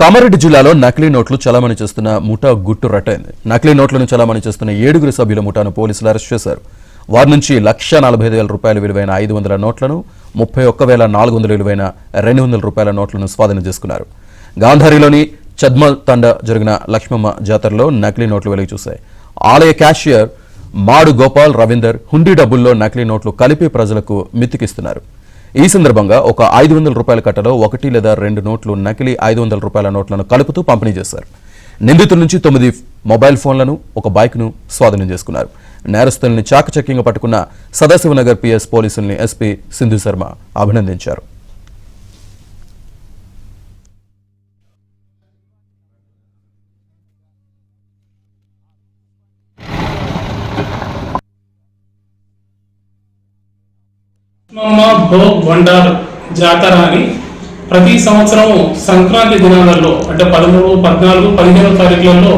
కామారెడ్డి జిల్లాలో నకిలీ నోట్లు చలామణి చేస్తున్న ముఠా గుట్టు రట్టయింది. నకిలీ నోట్లను చలామణి చేస్తున్న 7 సభ్యుల ముఠాను పోలీసులు అరెస్ట్ చేశారు. వారి నుంచి ₹1,45,000 విలువైన 500 నోట్లను, 31,400 విలువైన 200 రూపాయల నోట్లను స్వాధీనం చేసుకున్నారు. గాంధారిలోని చద్మల్ తండ జరిగిన లక్ష్మమ్మ జాతరలో నకిలీ నోట్లు వెలుగు చూశాయి. ఆలయ క్యాషియర్ మాడు గోపాల్ రవీందర్ హుండీ డబ్బుల్లో నకిలీ నోట్లు కలిపి ప్రజలకు మిత్తికిస్తున్నారు. ఈ సందర్భంగా ఒక 500 రూపాయల కట్టలో 1 లేదా 2 నోట్లు నకిలీ 500 రూపాయల నోట్లను కలుపుతూ పంపిణీ చేశారు. నిందితుల నుంచి 9 మొబైల్ ఫోన్లను, ఒక బైక్ను స్వాధీనం చేసుకున్నారు. నేరస్తుల్ని చాకచక్యంగా పట్టుకున్న సదాశివనగర్ పిఎస్ పోలీసుల్ని ఎస్పీ సింధు శర్మ అభినందించారు. భోగ్ భండార్ జాతర అని ప్రతి సంవత్సరం సంక్రాంతి దినాలలో అంటే 13, 14, 15 తారీఖులలో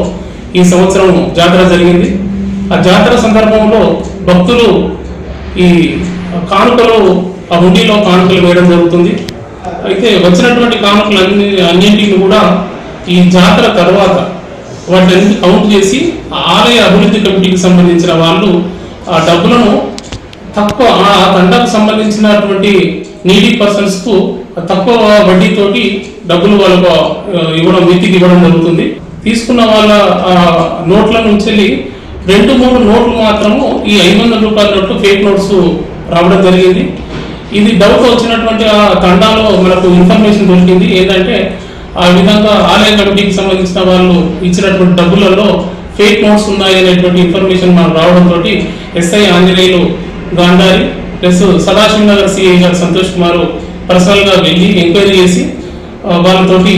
ఈ సంవత్సరం జాతర జరిగింది. ఆ జాతర సందర్భంలో భక్తులు ఈ కానుకలు ఆ హుండీలో కానుకలు వేయడం జరుగుతుంది. అయితే వచ్చినటువంటి కానుకలు అన్నింటిని కూడా ఈ జాతర తర్వాత వాటిని కౌంట్ చేసి ఆలయ అభివృద్ధి కమిటీకి సంబంధించిన వాళ్ళు ఆ డబ్బులను తక్కువ ఆ తండాకు సంబంధించినటువంటి నీడీ పర్సన్స్ కు తక్కువ వడ్డీతోటి డబ్బులు వాళ్ళకు మితికి ఇవ్వడం జరుగుతుంది. తీసుకున్న వాళ్ళ నోట్ల నుంచి 2-3 నోట్లు మాత్రము ఈ 500 రూపాయల నోట్లు ఫేక్ నోట్స్ రావడం జరిగింది. ఇది డౌట్ వచ్చినటువంటి ఆ తండాలో మనకు ఇన్ఫర్మేషన్ దొరికింది. ఏంటంటే ఆ విధంగా ఆలయ కమిటీకి సంబంధించిన వాళ్ళు ఇచ్చినటువంటి డబ్బులలో ఫేక్ నోట్స్ ఉన్నాయి అనేటువంటి ఇన్ఫర్మేషన్ మనకు రావడంతో SI Anjaneyulu Gandhari plus Sadashivnagar CI గారు సంతోష్ కుమార్ పర్సనల్ గా వెళ్ళి ఎంక్వైరీ చేసి వాళ్ళతోటి